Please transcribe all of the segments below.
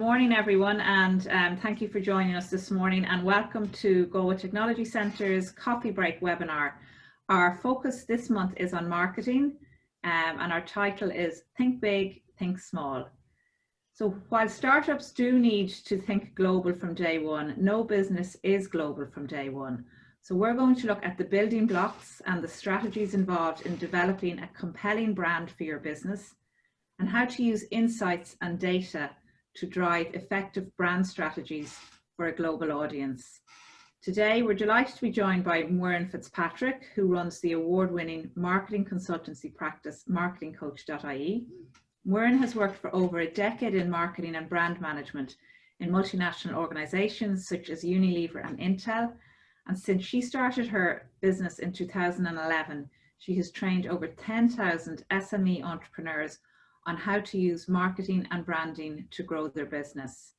Morning everyone, and thank you for joining us this morning, and welcome to Galway Technology Centre's Coffee Break webinar. Our focus this month is on marketing, and our title is Think Big, Think Small. So while startups do need to think global from day one, no business is global from day one. So we're going to look at the building blocks and the strategies involved in developing a compelling brand for your business, and how to use insights and data to drive effective brand strategies for a global audience. Today, we're delighted to be joined by Muireann Fitzpatrick, who runs the award-winning marketing consultancy practice MarketingCoach.ie. Muireann has worked for over a decade in marketing and brand management in multinational organizations such as Unilever and Intel. And since she started her business in 2011, she has trained over 10,000 SME entrepreneurs on how to use marketing and branding to grow their business.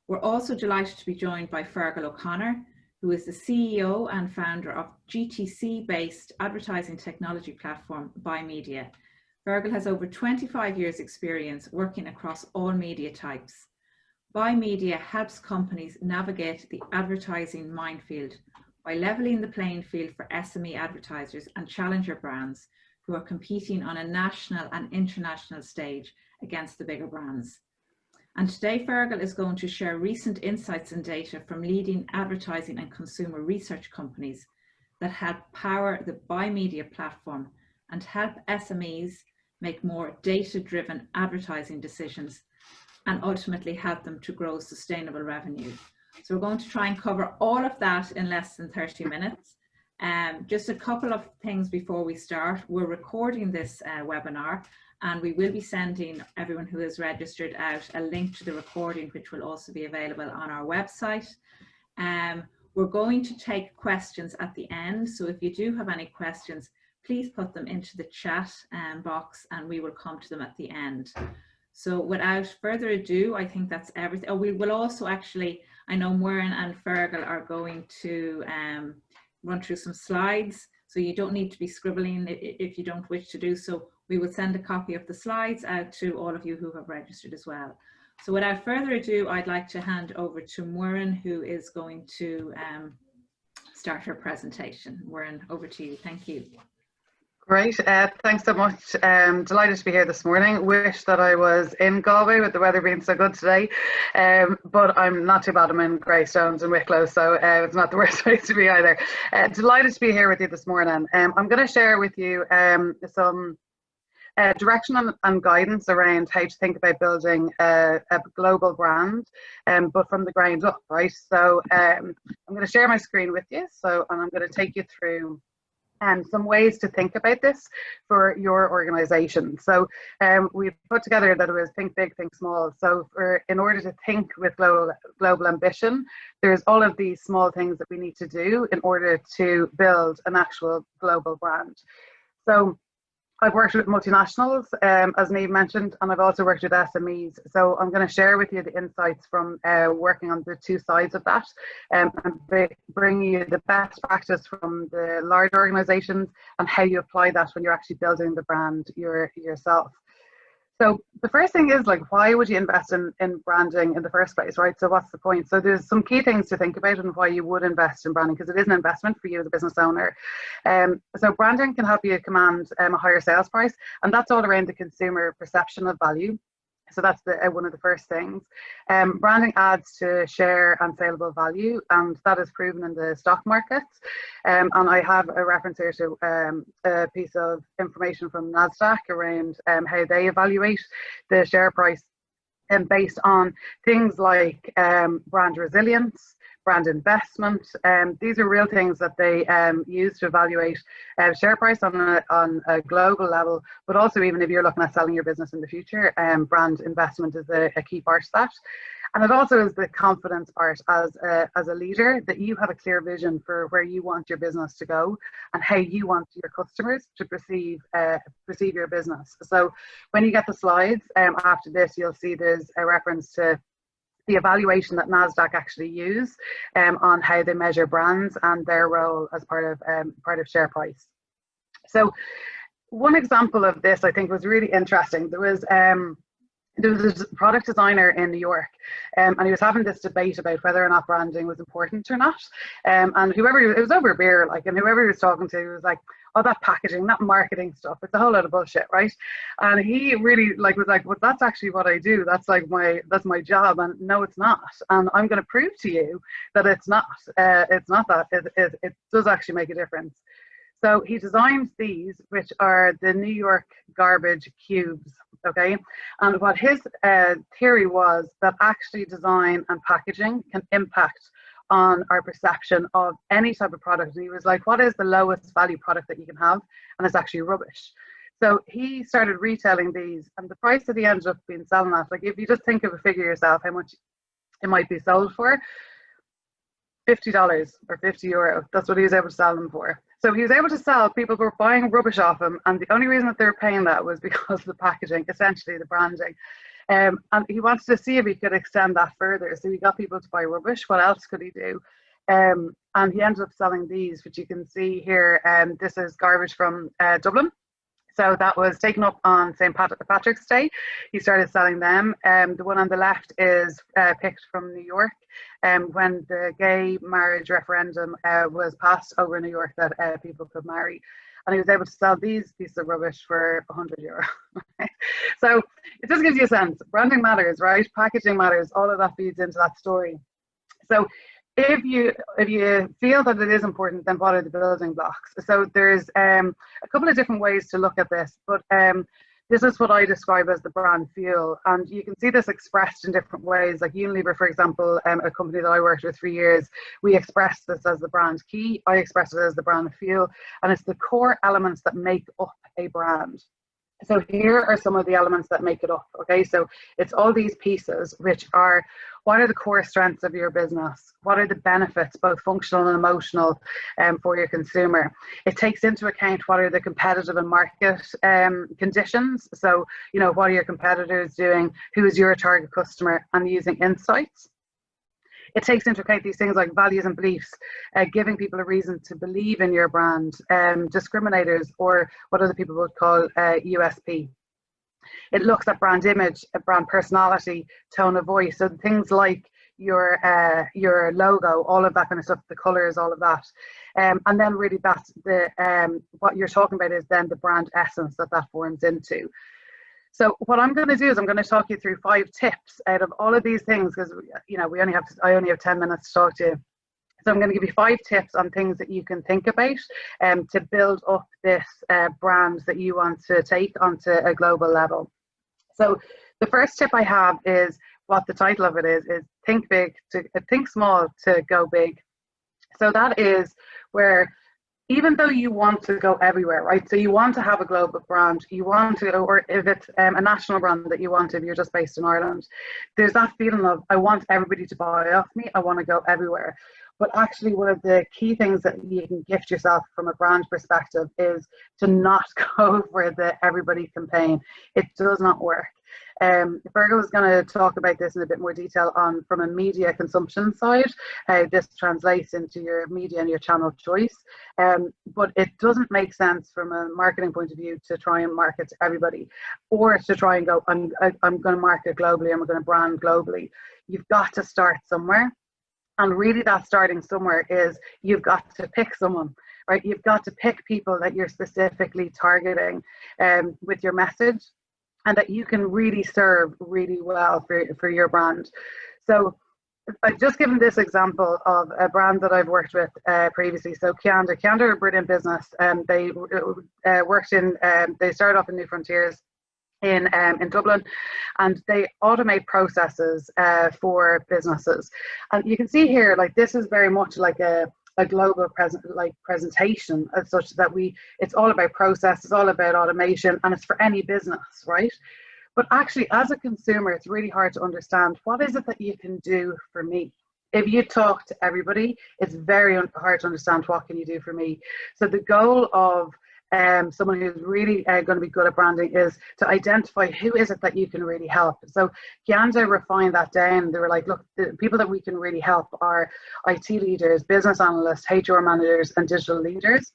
We're also delighted to be joined by Fergal O'Connor, who is the CEO and founder of GTC-based advertising technology platform Buy Media. Fergal has over 25 years experience working across all media types. Buy Media helps companies navigate the advertising minefield by leveling the playing field for SME advertisers and challenger brands who are competing on a national and international stage against the bigger brands. And today, Fergal is going to share recent insights and data from leading advertising and consumer research companies that help power the Buy Media platform and help SMEs make more data-driven advertising decisions and ultimately help them to grow sustainable revenue. So we're going to try and cover all of that in less than 30 minutes. Just a couple of things before we start. We're recording this webinar, and we will be sending everyone who is registered out a link to the recording, which will also be available on our website. We're going to take questions at the end, so if you do have any questions, please put them into the chat box and we will come to them at the end. So without further ado, I think that's everything. Oh, we will also actually, I know Muireann and Fergal are going to run through some slides, so you don't need to be scribbling if you don't wish to do so. We will send a copy of the slides out to all of you who have registered as well. So without further ado, I'd like to hand over to Muireann, who is going to start her presentation. Muireann, over to you. Thank you. Great, thanks so much. Delighted to be here this morning. Wish that I was in Galway with the weather being so good today, but I'm not too bad. I'm in Greystones and Wicklow, so it's not the worst place to be either. Delighted to be here with you this morning. I'm going to share with you some direction and guidance around how to think about building a global brand, but from the ground up, right? So I'm going to share my screen with you, and I'm going to take you through some ways to think about this for your organization. So we've put together that it was think big, think small. So in order to think with global ambition, there's all of these small things that we need to do in order to build an actual global brand. So I've worked with multinationals, as Niamh mentioned, and I've also worked with SMEs. So I'm going to share with you the insights from working on the two sides of that, and bring you the best practice from the large organizations and how you apply that when you're actually building the brand yourself. So the first thing is, like, why would you invest in branding in the first place, right? So what's the point? So there's some key things to think about and why you would invest in branding, because it is an investment for you as a business owner. So branding can help you command a higher sales price, and that's all around the consumer perception of value. So that's one of the first things. Branding adds to share and saleable value, and that is proven in the stock markets. And I have a reference here to a piece of information from NASDAQ around how they evaluate the share price, based on things like brand resilience, brand investment. These are real things that they use to evaluate share price on a global level, but also even if you're looking at selling your business in the future, brand investment is a key part of that. And it also is the confidence part as a leader, that you have a clear vision for where you want your business to go and how you want your customers to perceive your business. So when you get the slides after this, you'll see there's a reference to the evaluation that NASDAQ actually use on how they measure brands and their role as part of share price. So one example of this I think was really interesting. There was there was a product designer in New York, and he was having this debate about whether or not branding was important or not. And whoever, it was over beer, like, and whoever he was talking to was like, oh, that packaging, that marketing stuff, it's a whole lot of bullshit, right? And he really like was like, well, that's actually what I do. That's like that's my job. And no, it's not. And I'm going to prove to you that it's not. It's not that. It does actually make a difference. So he designed these, which are the New York garbage cubes, okay? And what his theory was that actually design and packaging can impact on our perception of any type of product. And he was like, what is the lowest value product that you can have? And it's actually rubbish. So he started retailing these, and the price that he ended up being selling at, like if you just think of a figure yourself, how much it might be sold for, $50 or €50. That's what he was able to sell them for. So he was able to sell, people were buying rubbish off him, and the only reason that they were paying that was because of the packaging, essentially the branding. And he wanted to see if he could extend that further. So he got people to buy rubbish. What else could he do? And he ended up selling these, which you can see here. This is garbage from Dublin. So that was taken up on St. Patrick's Day. He started selling them. The one on the left is picked from New York, when the gay marriage referendum was passed over in New York that people could marry. And he was able to sell these pieces of rubbish for €100. So it just gives you a sense. Branding matters, right? Packaging matters. All of that feeds into that story. So if you feel that it is important, then what are the building blocks? So there's a couple of different ways to look at this, but this is what I describe as the brand fuel, and you can see this expressed in different ways. Like Unilever, for example, a company that I worked with for years, we express this as the brand key. I express it as the brand fuel, and it's the core elements that make up a brand. So here are some of the elements that make it up, okay? So it's all these pieces, which are, what are the core strengths of your business? What are the benefits, both functional and emotional, for your consumer? It takes into account what are the competitive and market conditions. So, you know, what are your competitors doing? Who is your target customer? And using insights. It takes into account these things like values and beliefs, giving people a reason to believe in your brand, discriminators, or what other people would call USP. It looks at brand image, brand personality, tone of voice, so things like your logo, all of that kind of stuff, the colors, all of that. And then really that's what you're talking about is then the brand essence that forms into. So what I'm going to do is I'm going to talk you through 5 tips out of all of these things, because you know I only have 10 minutes to talk to you. So I'm going to give you 5 tips on things that you can think about to build up this brand that you want to take onto a global level. So the first tip I have is what the title of it is think big to think small to go big. So that is where, even though you want to go everywhere, right? So you want to have a global brand, you want to, or if it's a national brand that you want, if you're just based in Ireland, there's that feeling of, I want everybody to buy off me, I want to go everywhere. But actually one of the key things that you can gift yourself from a brand perspective is to not go for the everybody campaign. It does not work. Fergal is going to talk about this in a bit more detail from a media consumption side, how this translates into your media and your channel choice. But it doesn't make sense from a marketing point of view to try and market to everybody, or to try and go, I'm going to market globally, I'm going to brand globally. You've got to start somewhere. And really that starting somewhere is you've got to pick someone, right? You've got to pick people that you're specifically targeting with your message, and that you can really serve really well for your brand. So I've just given this example of a brand that I've worked with previously. So Kianda are a brilliant business. They started off in New Frontiers in Dublin, and they automate processes for businesses. And you can see here, like, this is very much like a global presentation as such, that it's all about process, it's all about automation, and it's for any business, right? But actually, as a consumer, it's really hard to understand, what is it that you can do for me? If you talk to everybody, it's very hard to understand, what can you do for me? So the goal of someone who's really going to be good at branding is to identify who is it that you can really help. So Kianda refined that down. They were like, look, the people that we can really help are IT leaders, business analysts, HR managers, and digital leaders.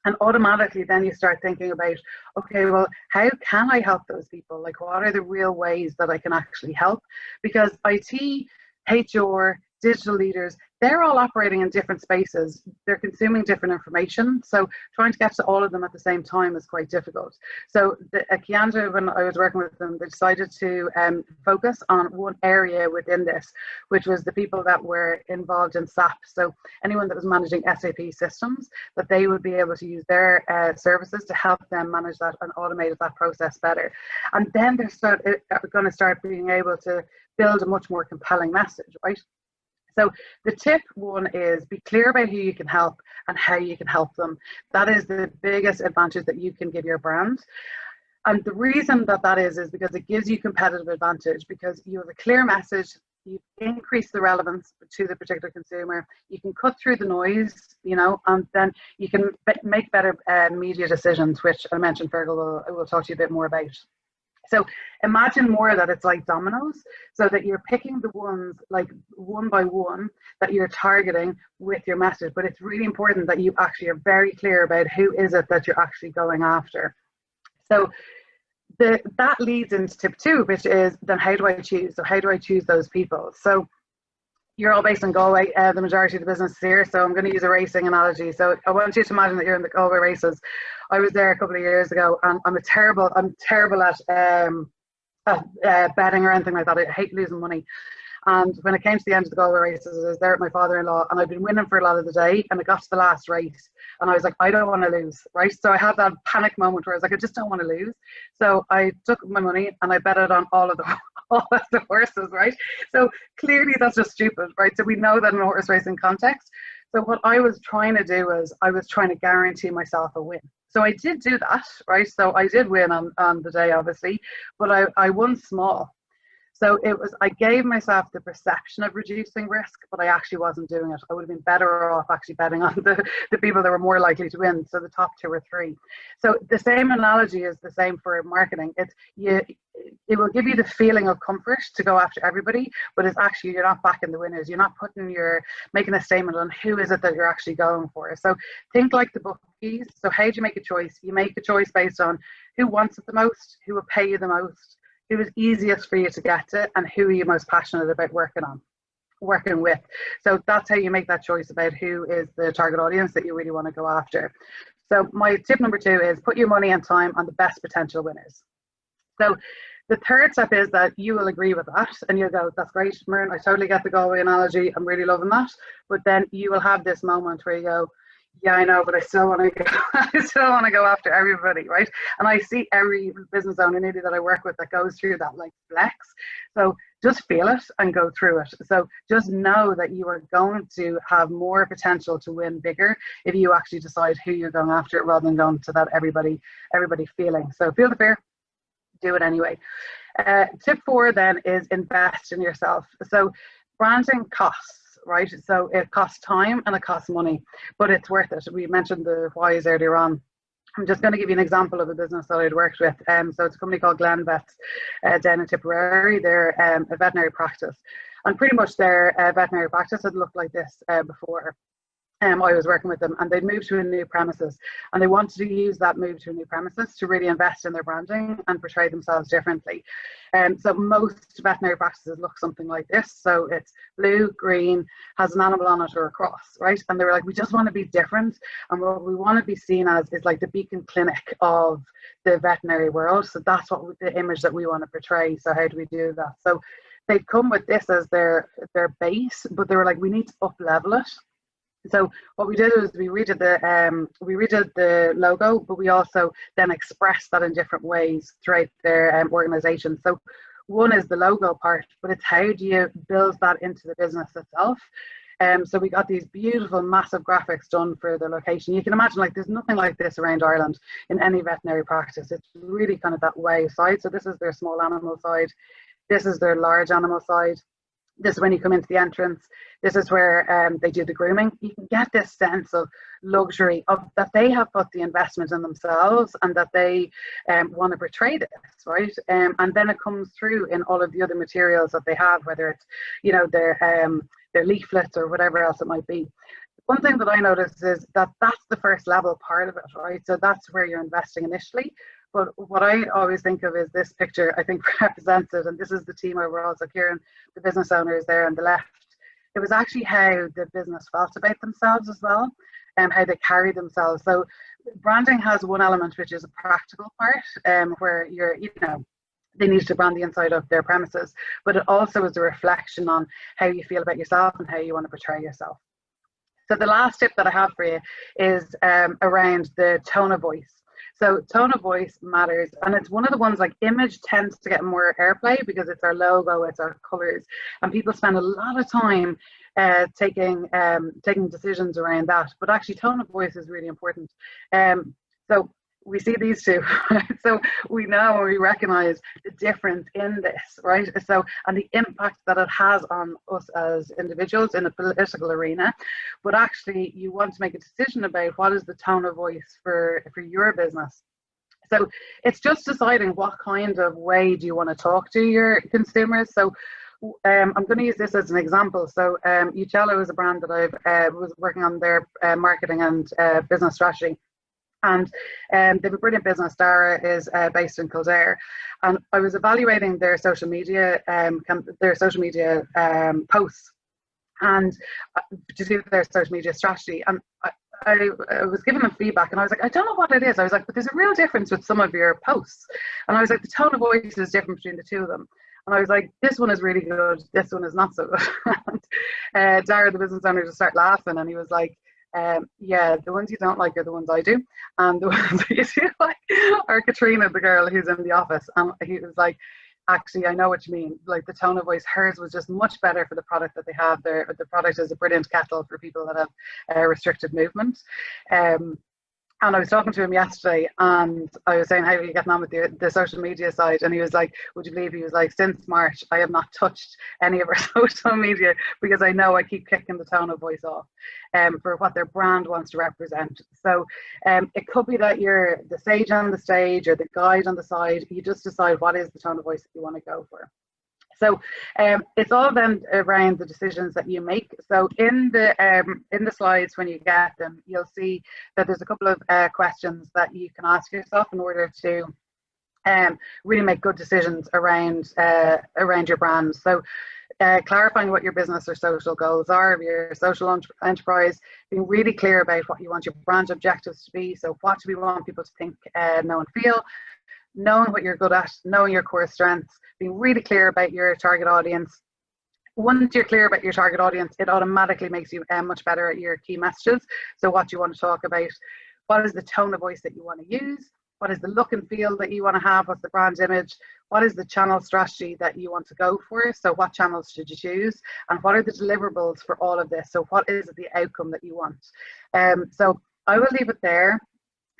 And automatically then you start thinking about, okay, well, how can I help those people? Like, what are the real ways that I can actually help? Because IT, HR, digital leaders, they're all operating in different spaces. They're consuming different information. So trying to get to all of them at the same time is quite difficult. So at Kiandra, when I was working with them, they decided to focus on one area within this, which was the people that were involved in SAP. So anyone that was managing SAP systems, that they would be able to use their services to help them manage that and automate that process better. And then they're going to start being able to build a much more compelling message, right? So the tip one is be clear about who you can help and how you can help them. That is the biggest advantage that you can give your brand. And the reason that is because it gives you competitive advantage, because you have a clear message, you increase the relevance to the particular consumer, you can cut through the noise, you know, and then you can make better media decisions, which I mentioned Fergal will talk to you a bit more about. So imagine more that it's like dominoes, so that you're picking the ones like one by one that you're targeting with your message. But it's really important that you actually are very clear about who is it that you're actually going after. So that leads into tip 2, which is then how do I choose? So how do I choose those people? So you're all based in Galway, the majority of the business is here, so I'm going to use a racing analogy. So I want you to imagine that you're in the Galway races. I was there a couple of years ago, and I'm terrible at betting or anything like that. I hate losing money. And when it came to the end of the Galway races, I was there with my father-in-law, and I'd been winning for a lot of the day, and it got to the last race, and I was like, I don't want to lose, right? So I had that panic moment where I was like, I just don't want to lose. So I took my money and I betted on all of the horses, right? So clearly that's just stupid, right? So we know that in a horse racing context. So what I was trying to do was I was trying to guarantee myself a win. So I did do that, right? So I did win on the day, obviously, but I won small. So I gave myself the perception of reducing risk, but I actually wasn't doing it. I would have been better off actually betting on the people that were more likely to win, so the top 2 or 3. So the same analogy is the same for marketing. It will give you the feeling of comfort to go after everybody, but it's actually, you're not backing the winners. You're not making a statement on who is it that you're actually going for. So think like the bookies. So how do you make a choice? You make a choice based on who wants it the most, who will pay you the most, who is easiest for you to get to, and who are you most passionate about working with. So that's how you make that choice about who is the target audience that you really want to go after. So my tip number 2 is put your money and time on the best potential winners. So the third step is that you will agree with that, and you'll go, that's great, Muireann, I totally get the Galway analogy, I'm really loving that. But then you will have this moment where you go, yeah, I know, but I still want to go after everybody, right? And I see every business owner nearly that I work with that goes through that like flex. So just feel it and go through it. So just know that you are going to have more potential to win bigger if you actually decide who you're going after, rather than going to that everybody feeling. So feel the fear, do it anyway. Tip 4 then is invest in yourself. So branding costs. Right, so it costs time and it costs money, but it's worth it. We mentioned the whys earlier on. I'm just going to give you an example of a business that I'd worked with. So it's a company called Glen Vets down in Tipperary. They're a veterinary practice, and pretty much their veterinary practice had looked like this before. I was working with them, and they'd moved to a new premises, and they wanted to use that move to a new premises to really invest in their branding and portray themselves differently. So most veterinary practices look something like this. So it's blue, green, has an animal on it or a cross, right? And they were like, we just want to be different, and what we want to be seen as is like the beacon clinic of the veterinary world. So that's what the image that we want to portray. So how do we do that? So they'd come with this as their base, but they were like, we need to up level it. So what we did was we redid the logo, but we also then expressed that in different ways throughout their organization. So one is the logo part, but it's how do you build that into the business itself. So we got these beautiful, massive graphics done for the location. You can imagine, like, there's nothing like this around Ireland in any veterinary practice. It's really kind of that way side. So this is their small animal side. This is their large animal side. This is when you come into the entrance. This is where they do the grooming. You can get this sense of luxury, of that they have put the investment in themselves and that they want to portray this, right? And then it comes through in all of the other materials that they have, whether it's, you know, their leaflets or whatever else it might be. one thing that I noticed is that that's the first level part of it, right? So that's where you're investing initially. But what I always think of is this picture, I think represents it, and this is the team overall. So Kieran, the business owner, is there on the left. It was actually how the business felt about themselves as well, and how they carry themselves. So branding has one element, which is a practical part, where they need to brand the inside of their premises, but it also is a reflection on how you feel about yourself and how you want to portray yourself. So the last tip that I have for you is around the tone of voice. So tone of voice matters, and it's one of the ones, like, image tends to get more airplay because it's our logo, it's our colors, and people spend a lot of time taking decisions around that. But actually, tone of voice is really important. So we see these two, right? So we know and we recognize the difference in this, right? So, and the impact that it has on us as individuals in a political arena. But actually, you want to make a decision about what is the tone of voice for your business. So it's just deciding what kind of way do you want to talk to your consumers. So I'm going to use this as an example. So Uccello is a brand that I was working on their marketing and business strategy. And they have a brilliant business. Dara is based in Kildare, and I was evaluating their social media posts, and to do their social media strategy. And I was giving them feedback, and I was like, I don't know what it is. I was like, but there's a real difference with some of your posts. And I was like, the tone of voice is different between the two of them. And I was like, this one is really good, this one is not so good. And Dara, the business owner, just started laughing, and he was like, yeah, the ones you don't like are the ones I do, and the ones that you do like are Katrina, the girl who's in the office. And he was like, actually, I know what you mean. Like, the tone of voice, hers was just much better for the product that they have there. The product is a brilliant kettle for people that have restricted movement. And I was talking to him yesterday, and I was saying, how are you getting on with the social media side? And he was like, would you believe, he was like, since March, I have not touched any of our social media because I know I keep kicking the tone of voice off for what their brand wants to represent. So it could be that you're the sage on the stage or the guide on the side. You just decide what is the tone of voice that you want to go for. So it's all then around the decisions that you make. So in the slides, when you get them, you'll see that there's a couple of questions that you can ask yourself in order to really make good decisions around your brand. So clarifying what your business or social goals are of your social enterprise, being really clear about what you want your brand objectives to be. So what do we want people to think, know and feel? Knowing what you're good at, knowing your core strengths, being really clear about your target audience. Once you're clear about your target audience, it automatically makes you much better at your key messages. So what you want to talk about, what is the tone of voice that you want to use, what is the look and feel that you want to have, what's the brand image, what is the channel strategy that you want to go for, so what channels should you choose, and what are the deliverables for all of this, so what is the outcome that you want. So I will leave it there.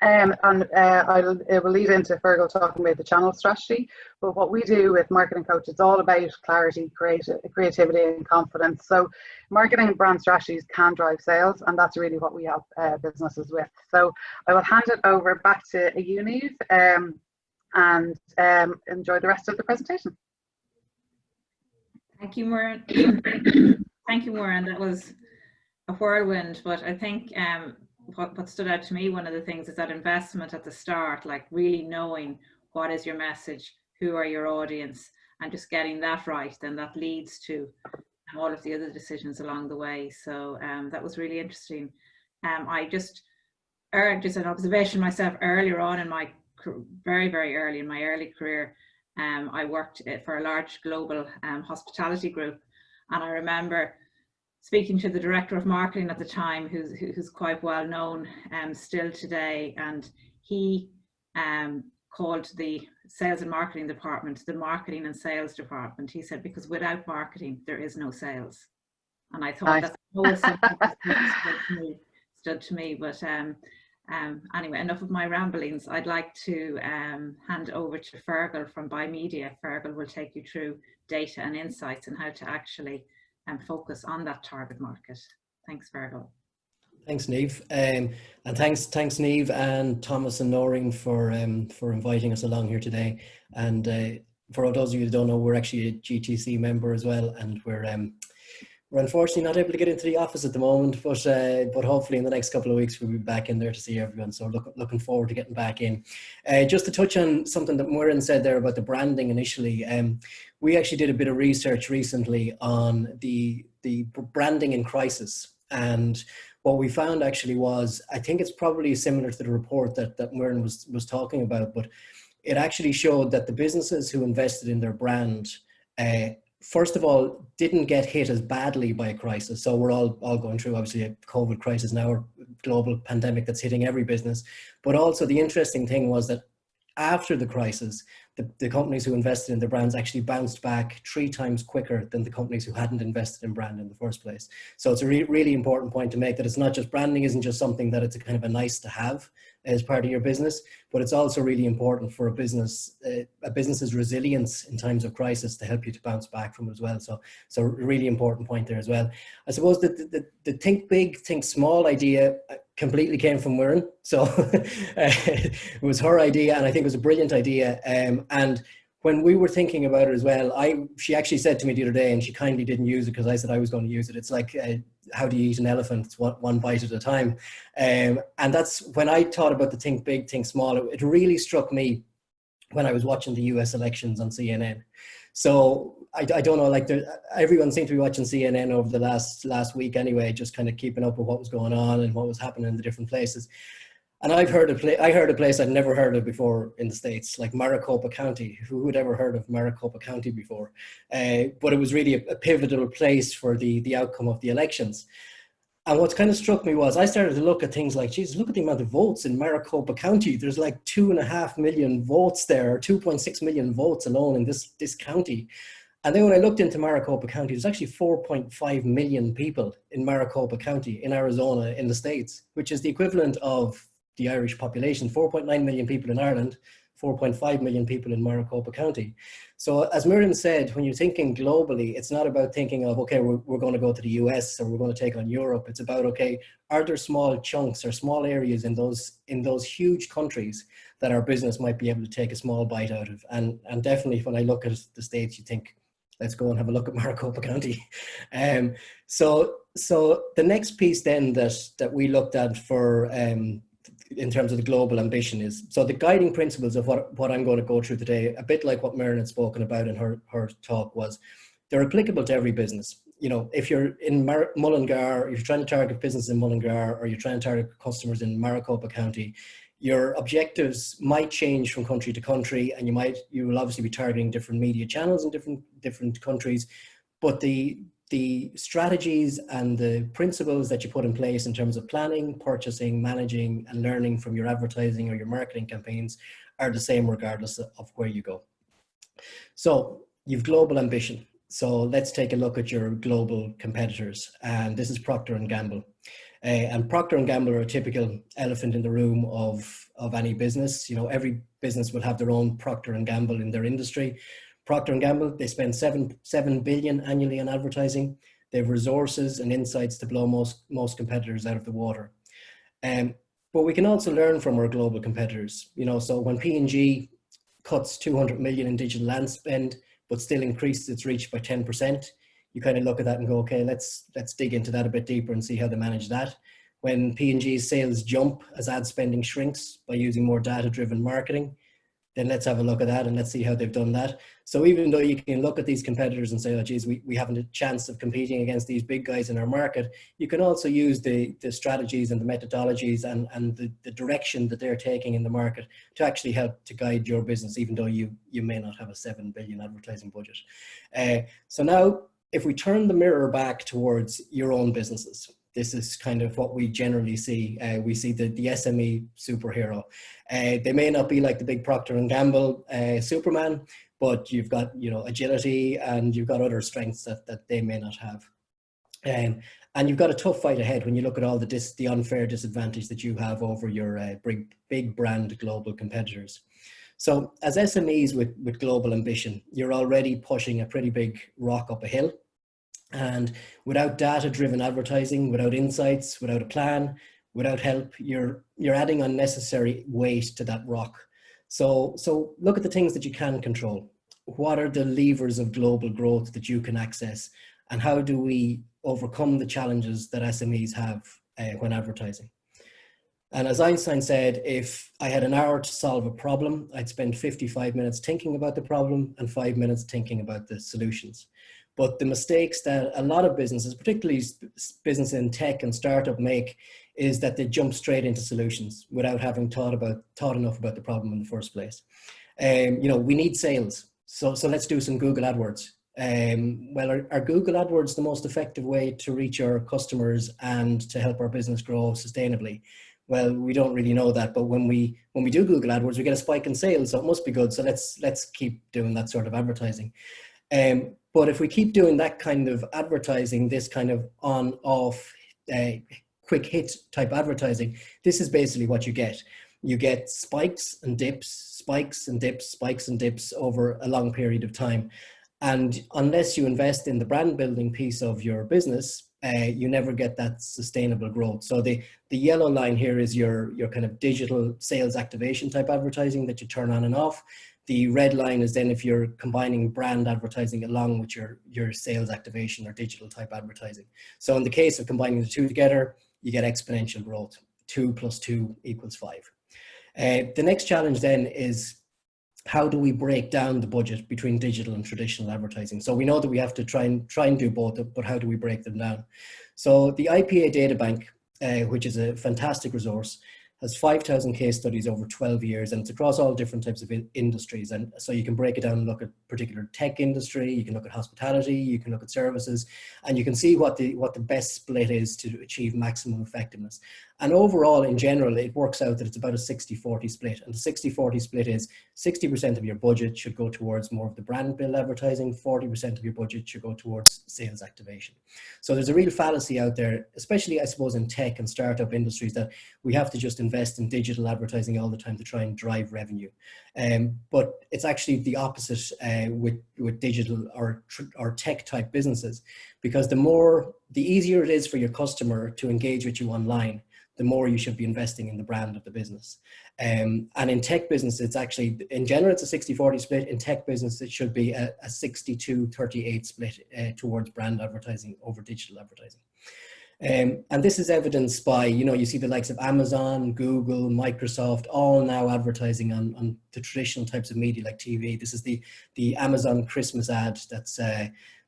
And it will lead into Fergal talking about the channel strategy. But what we do with Marketing Coach, it's all about clarity, creativity and confidence. So marketing and brand strategies can drive sales, and that's really what we help businesses with. So I will hand it over back to Niamh and enjoy the rest of the presentation. Thank you, Muireann. Thank you, Muireann. That was a whirlwind, but I think what stood out to me, one of the things, is that investment at the start, like really knowing what is your message, who are your audience, and just getting that right, then that leads to all of the other decisions along the way. So that was really interesting. I just an observation myself earlier on in my very early in my early career. I worked for a large global hospitality group, and I remember speaking to the director of marketing at the time, who's quite well known still today, and he called the sales and marketing department the marketing and sales department. He said, because without marketing there is no sales. And I thought that's always something that stood to me. But anyway, enough of my ramblings. I'd like to hand over to Fergal from Buy Media. Fergal will take you through data and insights and how to actually focus on that target market. Thanks, Fergal. Thanks, Niamh, and thanks Niamh and Thomas and Noreen for inviting us along here today. And for all those of you who don't know, we're actually a GTC member as well, and We're unfortunately not able to get into the office at the moment, but hopefully in the next couple of weeks we'll be back in there to see everyone. So looking forward to getting back in. Just to touch on something that Muireann said there about the branding initially, we actually did a bit of research recently on the branding in crisis. And what we found actually was, I think it's probably similar to the report that Muireann was talking about, but it actually showed that the businesses who invested in their brand, first of all, didn't get hit as badly by a crisis. So we're all going through, obviously, a COVID crisis now, or global pandemic that's hitting every business. But also the interesting thing was that after the crisis, the companies who invested in their brands actually bounced back 3 times quicker than the companies who hadn't invested in brand in the first place. So it's a really important point to make, that it's not just, branding isn't just something that it's a kind of a nice to have as part of your business, but it's also really important for a business's resilience in times of crisis to help you to bounce back from it as well. So a really important point there as well. I suppose that the think big, think small idea completely came from Muireann. So it was her idea, and I think it was a brilliant idea. And when we were thinking about it as well, she actually said to me the other day, and she kindly didn't use it because I said I was going to use it. It's like, how do you eat an elephant? It's one bite at a time. And that's when I thought about the think big, think small. It really struck me when I was watching the US elections on CNN. So I don't know, like everyone seemed to be watching CNN over the last week anyway, just kind of keeping up with what was going on and what was happening in the different places. And I heard a place I'd never heard of before in the States, like Maricopa County. Who had ever heard of Maricopa County before? But it was really a pivotal place for the outcome of the elections. And what kind of struck me was, I started to look at things like, geez, look at the amount of votes in Maricopa County. There's like 2.5 million votes there, or 2.6 million votes alone in this county. And then when I looked into Maricopa County, there's actually 4.5 million people in Maricopa County in Arizona in the States, which is the equivalent of the Irish population. 4.9 million people in Ireland, 4.5 million people in Maricopa County. So as Muireann said, when you're thinking globally, it's not about thinking of, okay, we're going to go to the US or we're going to take on Europe. It's about, okay, are there small chunks or small areas in those huge countries that our business might be able to take a small bite out of? And definitely when I look at the States, you think, let's go and have a look at Maricopa County. So the next piece then that we looked at for in terms of the global ambition is, so the guiding principles of what I'm going to go through today, a bit like what Muireann had spoken about in her talk, was they're applicable to every business. You know, if you're in Mullingar, if you're trying to target business in Mullingar, or you're trying to target customers in Maricopa County, your objectives might change from country to country, and you will obviously be targeting different media channels in different countries, but the strategies and the principles that you put in place in terms of planning, purchasing, managing, and learning from your advertising or your marketing campaigns are the same regardless of where you go. So you've global ambition. So let's take a look at your global competitors. And this is Procter & Gamble. And Procter & Gamble are a typical elephant in the room of any business. You know, every business will have their own Procter & Gamble in their industry. Procter & Gamble, they spend $7 billion annually on advertising. They have resources and insights to blow most competitors out of the water. But we can also learn from our global competitors. You know, so when P&G cuts 200 million in digital ad spend, but still increases its reach by 10%, you kind of look at that and go, okay, let's dig into that a bit deeper and see how they manage that. When P&G's sales jump as ad spending shrinks by using more data-driven marketing, then let's have a look at that and let's see how they've done that. So even though you can look at these competitors and say, oh, geez, we haven't a chance of competing against these big guys in our market, you can also use the strategies and the methodologies and the direction that they're taking in the market to actually help to guide your business, even though you may not have a 7 billion advertising budget. So now, if we turn the mirror back towards your own businesses, this is kind of what we generally see. We see the SME superhero. They may not be like the big Procter & Gamble Superman, but you've got, you know, agility and you've got other strengths that they may not have. And you've got a tough fight ahead when you look at all the unfair disadvantage that you have over your big brand global competitors. So as SMEs with global ambition, you're already pushing a pretty big rock up a hill. And without data-driven advertising, without insights, without a plan, without help, you're adding unnecessary weight to that rock. So look at the things that you can control. What are the levers of global growth that you can access? And how do we overcome the challenges that SMEs have when advertising. And as Einstein said, if I had an hour to solve a problem, I'd spend 55 minutes thinking about the problem and 5 minutes thinking about the solutions. But the mistakes that a lot of businesses, particularly business in tech and startup, make is that they jump straight into solutions without having thought enough about the problem in the first place. You know, we need sales. So let's do some Google AdWords. Well, are Google AdWords the most effective way to reach our customers and to help our business grow sustainably? Well, we don't really know that, but when we do Google AdWords, we get a spike in sales, so it must be good. So let's keep doing that sort of advertising. But if we keep doing that kind of advertising, this kind of on-off, quick hit type advertising, this is basically what you get. You get spikes and dips, spikes and dips, spikes and dips over a long period of time. And unless you invest in the brand building piece of your business, you never get that sustainable growth. So the yellow line here is your kind of digital sales activation type advertising that you turn on and off. The red line is then if you're combining brand advertising along with your sales activation or digital type advertising. So in the case of combining the two together, you get exponential growth. 2 + 2 = 5. The next challenge then is, how do we break down the budget between digital and traditional advertising? So we know that we have to try and do both, but how do we break them down? So the IPA Data Bank, which is a fantastic resource, has 5,000 case studies over 12 years, and it's across all different types of industries. And so you can break it down and look at particular tech industry, you can look at hospitality, you can look at services, and you can see what the best split is to achieve maximum effectiveness. And overall, in general, it works out that it's about a 60-40 split. And the 60-40 split is 60% of your budget should go towards more of the brand build advertising, 40% of your budget should go towards sales activation. So there's a real fallacy out there, especially, I suppose, in tech and startup industries, that we have to just invest in digital advertising all the time to try and drive revenue. But it's actually the opposite with digital or tech type businesses, because the easier it is for your customer to engage with you online, the more you should be investing in the brand of the business. And in tech business, it's actually, in general, it's a 60-40 split. In tech business, it should be a 62-38 split towards brand advertising over digital advertising. And this is evidenced by, you see the likes of Amazon, Google, Microsoft, all now advertising on the traditional types of media like TV. This is the Amazon Christmas ad that's,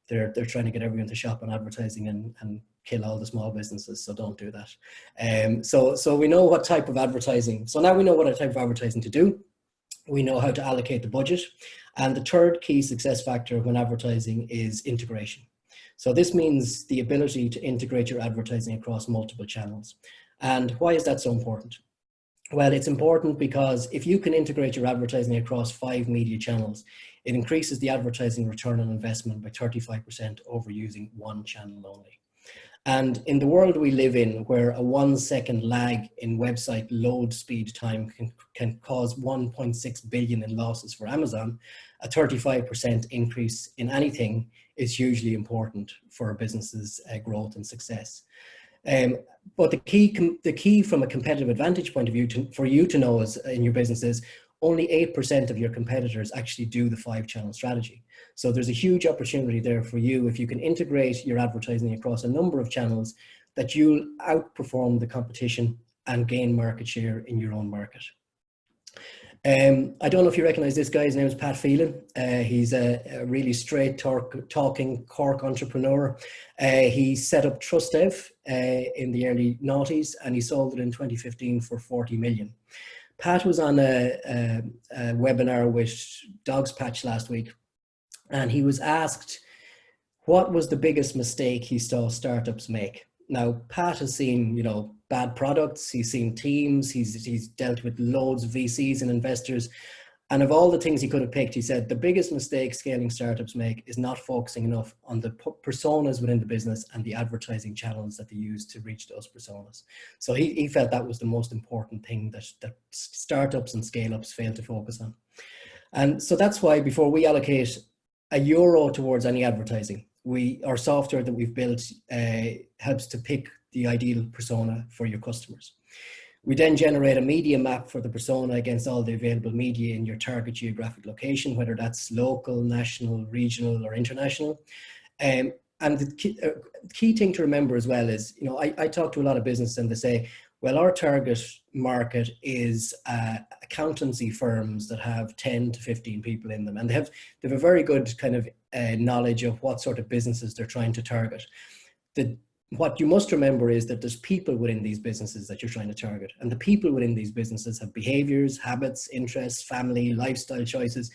they're trying to get everyone to shop on advertising and kill all the small businesses, so don't do that. So we know what type of advertising. So now we know what type of advertising to do. We know how to allocate the budget. And the third key success factor when advertising is integration. So this means the ability to integrate your advertising across multiple channels. And why is that so important? Well, it's important because if you can integrate your advertising across 5 media channels, it increases the advertising return on investment by 35% over using one channel only. And in the world we live in, where a 1-second lag in website load speed time can cause 1.6 billion in losses for Amazon, a 35% increase in anything is hugely important for a business's growth and success. But the key from a competitive advantage point of view for you to know is in your business is only 8% of your competitors actually do the 5-channel strategy. So there's a huge opportunity there for you if you can integrate your advertising across a number of channels, that you'll outperform the competition and gain market share in your own market. I don't know if you recognize this guy. His name is Pat Phelan. He's a really straight talking Cork entrepreneur. He set up TrustDev in the early noughties, and he sold it in 2015 for 40 million. Pat was on a webinar with Dogs Patch last week, and he was asked what was the biggest mistake he saw startups make. Now, Pat has seen, bad products, he's seen teams, he's dealt with loads of VCs and investors. And of all the things he could have picked, he said the biggest mistake scaling startups make is not focusing enough on the personas within the business and the advertising channels that they use to reach those personas. So he felt that was the most important thing that startups and scale-ups fail to focus on. And so that's why before we allocate €1 towards any advertising, our software that we've built helps to pick the ideal persona for your customers. We then generate a media map for the persona against all the available media in your target geographic location, whether that's local, national, regional, or international. and the key thing to remember as well is, you know, I talk to a lot of businesses and they say, well, our target market is accountancy firms that have 10 to 15 people in them, and they have a very good kind of knowledge of what sort of businesses they're trying to target. What you must remember is that there's people within these businesses that you're trying to target, and the people within these businesses have behaviors, habits, interests, family, lifestyle choices,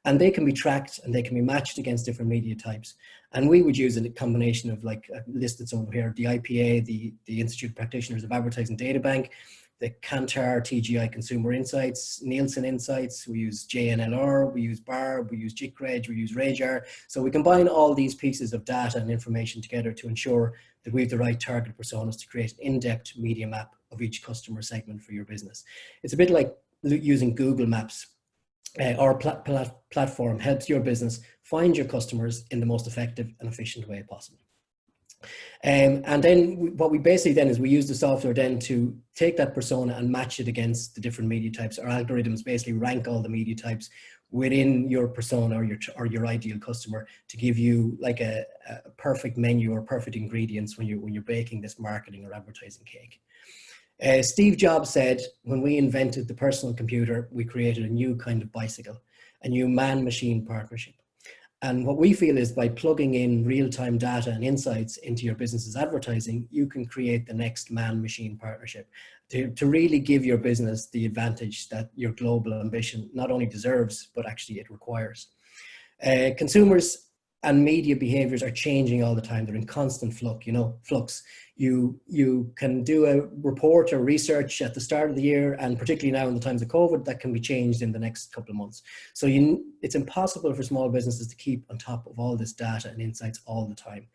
and they can be tracked and they can be matched against different media types. And we would use a combination of, like listed over here, the IPA, the Institute of Practitioners of Advertising Data Bank, the Kantar TGI Consumer Insights, Nielsen Insights, we use JNLR, we use BARB, we use JICREG, we use RAJAR. So we combine all these pieces of data and information together to ensure that we have the right target personas to create an in-depth media map of each customer segment for your business. It's a bit like using Google Maps. Our platform helps your business find your customers in the most effective and efficient way possible. And then what we basically then is we use the software then to take that persona and match it against the different media types. Our algorithms basically rank all the media types within your persona or your ideal customer to give you like a perfect menu or perfect ingredients when you're baking this marketing or advertising cake. Steve Jobs said, when we invented the personal computer, we created a new kind of bicycle, a new man-machine partnership. And what we feel is by plugging in real-time data and insights into your business's advertising, you can create the next man-machine partnership to really give your business the advantage that your global ambition not only deserves, but actually it requires. Consumers and media behaviors are changing all the time. They're in constant flux. You can do a report or research at the start of the year, and particularly now in the times of COVID, that can be changed in the next couple of months. So it's impossible for small businesses to keep on top of all this data and insights all the time.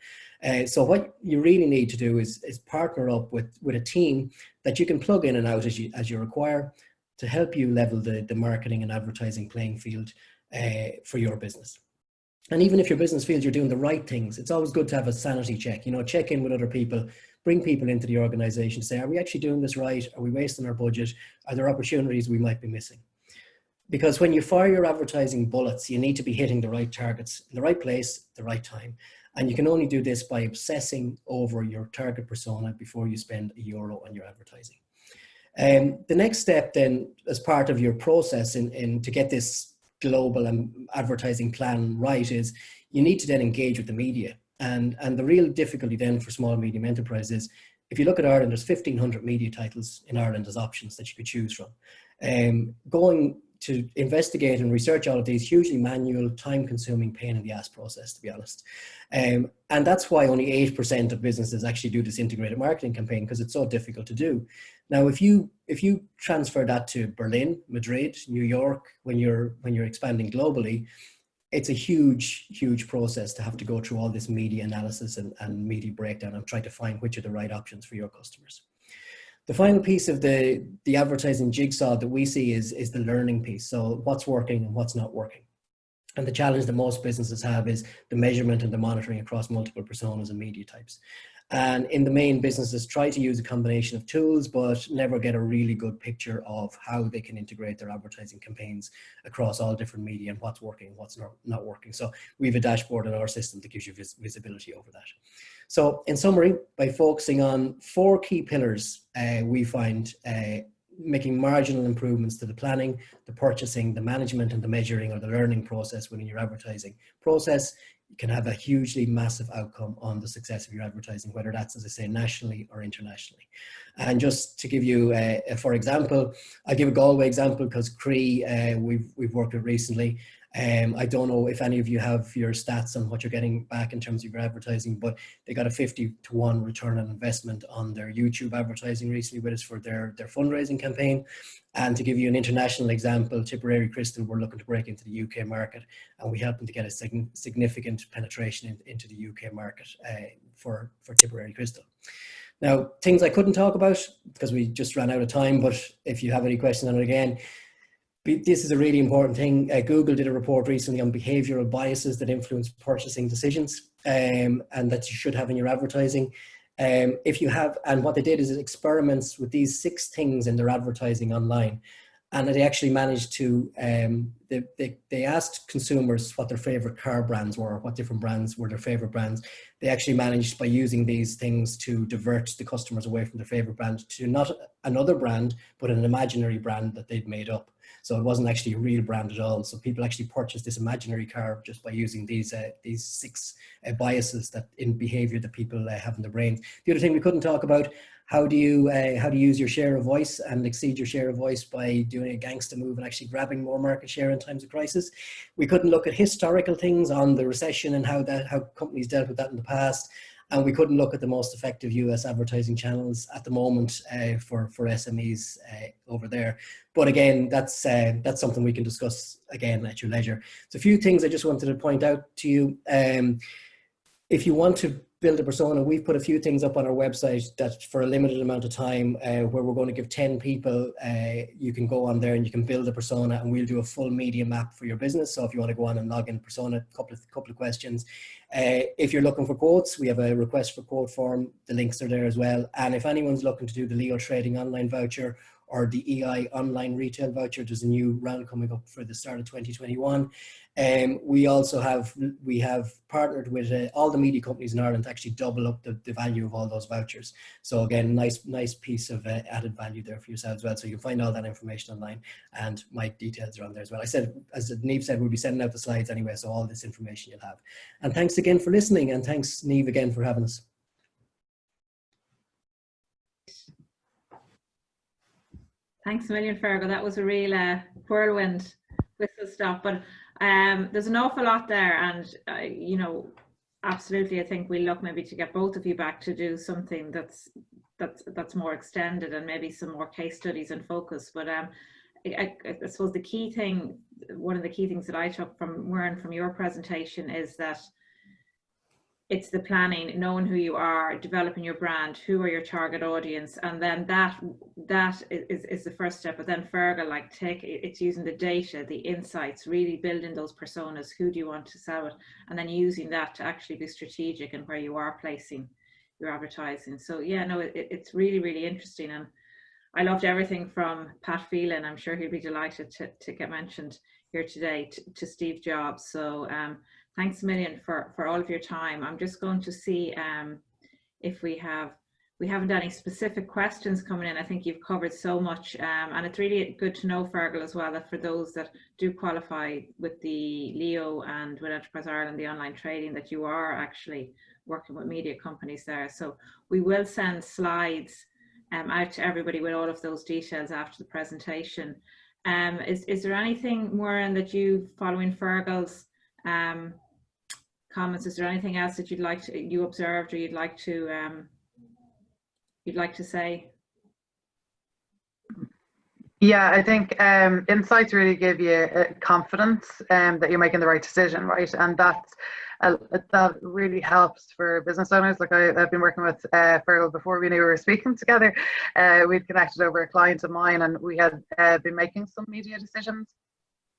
So what you really need to do is partner up with a team that you can plug in and out as you require to help you level the marketing and advertising playing field for your business. And even if your business feels you're doing the right things, it's always good to have a sanity check, check in with other people, bring people into the organization, say, are we actually doing this right? Are we wasting our budget? Are there opportunities we might be missing? Because when you fire your advertising bullets, you need to be hitting the right targets in the right place, the right time. And you can only do this by obsessing over your target persona before you spend €1 on your advertising. The next step then, as part of your process to get this global advertising plan right, is you need to then engage with the media. And the real difficulty then for small and medium enterprises, if you look at Ireland, there's 1,500 media titles in Ireland as options that you could choose from. Going to investigate and research all of these, hugely manual, time-consuming, pain in the ass process, to be honest. And that's why only 8% of businesses actually do this integrated marketing campaign, because it's so difficult to do. Now, if you transfer that to Berlin, Madrid, New York, when you're expanding globally, it's a huge process to have to go through all this media analysis and media breakdown and try to find which are the right options for your customers. The final piece of the advertising jigsaw that we see is the learning piece. So what's working and what's not working. And the challenge that most businesses have is the measurement and the monitoring across multiple personas and media types. And in the main, businesses try to use a combination of tools, but never get a really good picture of how they can integrate their advertising campaigns across all different media and what's working and what's not working. So we have a dashboard in our system that gives you visibility over that. So in summary, by focusing on 4 key pillars, we find making marginal improvements to the planning, the purchasing, the management, and the measuring or the learning process within your advertising process, you can have a hugely massive outcome on the success of your advertising, whether that's, as I say, nationally or internationally. And just to give you, for example, I'll give a Galway example because Cree, we've worked with recently. I don't know if any of you have your stats on what you're getting back in terms of your advertising, but they got a 50-to-1 return on investment on their YouTube advertising recently with us for their fundraising campaign. And to give you an international example, Tipperary Crystal were looking to break into the UK market, and we helped them to get a significant penetration into the UK market for Tipperary Crystal. Now, things I couldn't talk about because we just ran out of time, but if you have any questions on it again, this is a really important thing. Google did a report recently on behavioral biases that influence purchasing decisions and that you should have in your advertising. If you have, and what they did is experiments with these 6 things in their advertising online. And they actually managed to, they asked consumers what their favorite car brands were, what different brands were their favorite brands. They actually managed, by using these things, to divert the customers away from their favorite brand to not another brand, but an imaginary brand that they'd made up. So it wasn't actually a real brand at all. So people actually purchased this imaginary car just by using these 6 biases that in behavior that people have in their brains. The other thing we couldn't talk about, how do you use your share of voice and exceed your share of voice by doing a gangster move and actually grabbing more market share in times of crisis? We couldn't look at historical things on the recession and how companies dealt with that in the past. And we couldn't look at the most effective US advertising channels at the moment for SMEs over there. But again, that's something we can discuss again at your leisure. So a few things I just wanted to point out to you. If you want to build a persona, we've put a few things up on our website that for a limited amount of time where we're going to give 10 people, you can go on there and you can build a persona, and we'll do a full media map for your business. So if you want to go on and log in persona, couple of questions. If you're looking for quotes, we have a request for quote form. The links are there as well. And if anyone's looking to do the Leo Trading online voucher or the EI online retail voucher, there's a new round coming up for the start of 2021. We also have partnered with all the media companies in Ireland to actually double up the value of all those vouchers. So again, nice piece of added value there for yourself as well. So you can find all that information online, and my details are on there as well. I said, as Niamh said, we'll be sending out the slides anyway, so all this information you'll have. And thanks again for listening, and thanks Niamh again for having us. Thanks a million, Fergal. That was a real whirlwind whistle stop, but there's an awful lot there, and you know, absolutely, I think we'll look maybe to get both of you back to do something that's more extended and maybe some more case studies and focus. But I suppose the key thing, one of the key things that I took from Muireann from your presentation is that it's the planning, knowing who you are, developing your brand, who are your target audience, and then that is the first step. But then Fergal, like, it's using the data, the insights, really building those personas. Who do you want to sell it? And then using that to actually be strategic in where you are placing your advertising. So yeah, no, it's really, really interesting. And I loved everything from Pat Phelan. I'm sure he'll be delighted to get mentioned here today, to Steve Jobs. So thanks a million for all of your time. I'm just going to see if we haven't any specific questions coming in. I think you've covered so much, and it's really good to know, Fergal, as well, that for those that do qualify with the Leo and with Enterprise Ireland, the online trading, that you are actually working with media companies there. So we will send slides out to everybody with all of those details after the presentation. Is there anything, Muireann, that you, following Fergal's comments, is there anything else that you observed or you'd like to say? Yeah, I think insights really give you confidence that you're making the right decision, right? And that really helps for business owners. Like I've been working with Fergal before we knew we were speaking together. We'd connected over a client of mine, and we had been making some media decisions.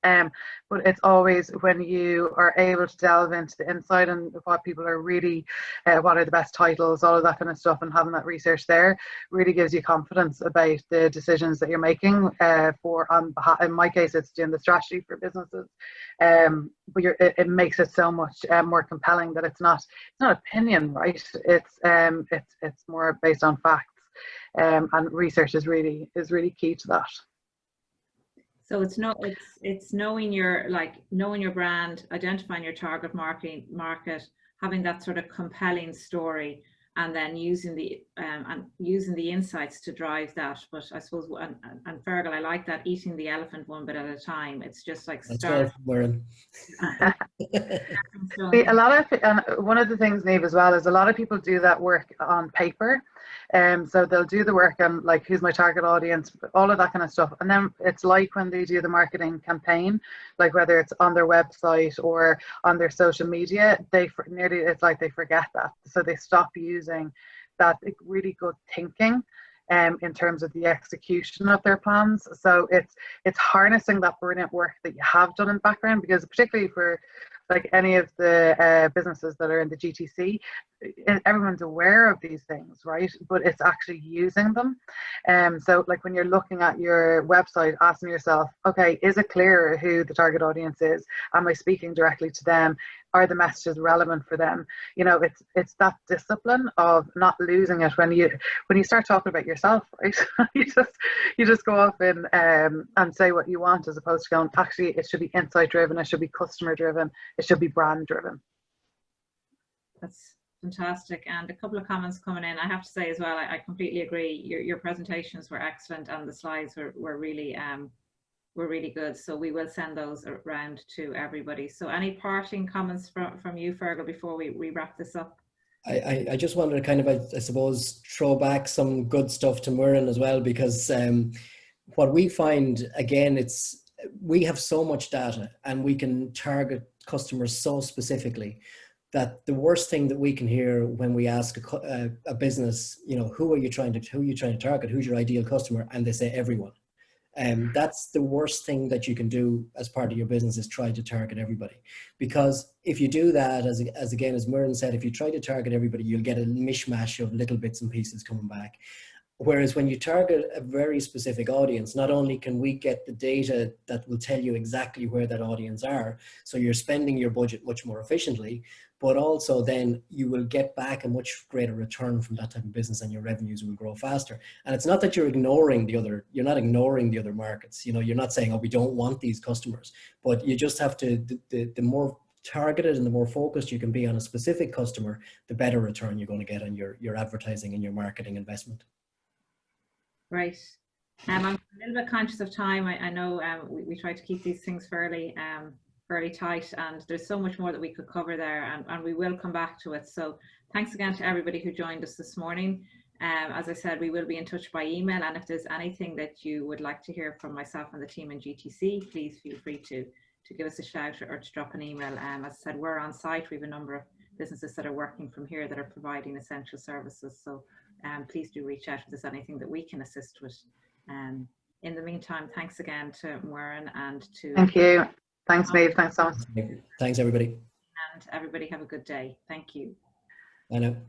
But it's always when you are able to delve into the inside and what people are really, what are the best titles, all of that kind of stuff, and having that research there really gives you confidence about the decisions that you're making on behalf. In my case, it's doing the strategy for businesses, but it makes it so much more compelling that it's not opinion, right? It's more based on facts, and research is really key to that. So it's knowing your brand, identifying your target market, having that sort of compelling story, and then using the insights to drive that. But I suppose, and Fergal, I like that, eating the elephant one bit at a time. It's just like start. See, one of the things, Niamh, as well, is a lot of people do that work on paper. So they'll do the work on, like, who's my target audience, all of that kind of stuff. And then it's like when they do the marketing campaign, like whether it's on their website or on their social media, it's like they forget that. So they stop using that really good thinking in terms of the execution of their plans. So it's harnessing that brilliant work that you have done in the background, because particularly for like any of the businesses that are in the GTC, everyone's aware of these things, right? But it's actually using them. So like when you're looking at your website, asking yourself, okay, is it clear who the target audience is? Am I speaking directly to them? Are the messages relevant for them? You know, it's that discipline of not losing it when you start talking about yourself, right? you just go off and say what you want, as opposed to going, actually it should be insight driven, it should be customer driven, it should be brand driven. That's fantastic. And a couple of comments coming in. I have to say as well, I completely agree. Your presentations were excellent and the slides were really good. So we will send those around to everybody. So any parting comments from you, Fergal, before we wrap this up? I just wanted to kind of, I suppose, throw back some good stuff to Muireann as well, because what we find, again, we have so much data and we can target customers so specifically that the worst thing that we can hear when we ask a business, you know, who are you trying to target? Who's your ideal customer? And they say everyone. That's the worst thing that you can do as part of your business, is try to target everybody. Because if you do that, as Muireann said, if you try to target everybody, you'll get a mishmash of little bits and pieces coming back. Whereas when you target a very specific audience, not only can we get the data that will tell you exactly where that audience are, so you're spending your budget much more efficiently, but also then you will get back a much greater return from that type of business, and your revenues will grow faster. And it's not that you're not ignoring the other markets. You know, you're not saying, oh, we don't want these customers, but you just have to, the more targeted and the more focused you can be on a specific customer, the better return you're going to get on your advertising and your marketing investment. Right. I'm a little bit conscious of time. I know we try to keep these things fairly tight, and there's so much more that we could cover there, and we will come back to it. So thanks again to everybody who joined us this morning. As I said, we will be in touch by email, and if there's anything that you would like to hear from myself and the team in GTC, please feel free to give us a shout or to drop an email. As I said, we're on site. We have a number of businesses that are working from here that are providing essential services. So please do reach out if there's anything that we can assist with. In the meantime, thanks again to Muireann and to... Thank you. Thanks, Maeve. Thanks so much. Thanks, everybody. And everybody have a good day. Thank you. I know.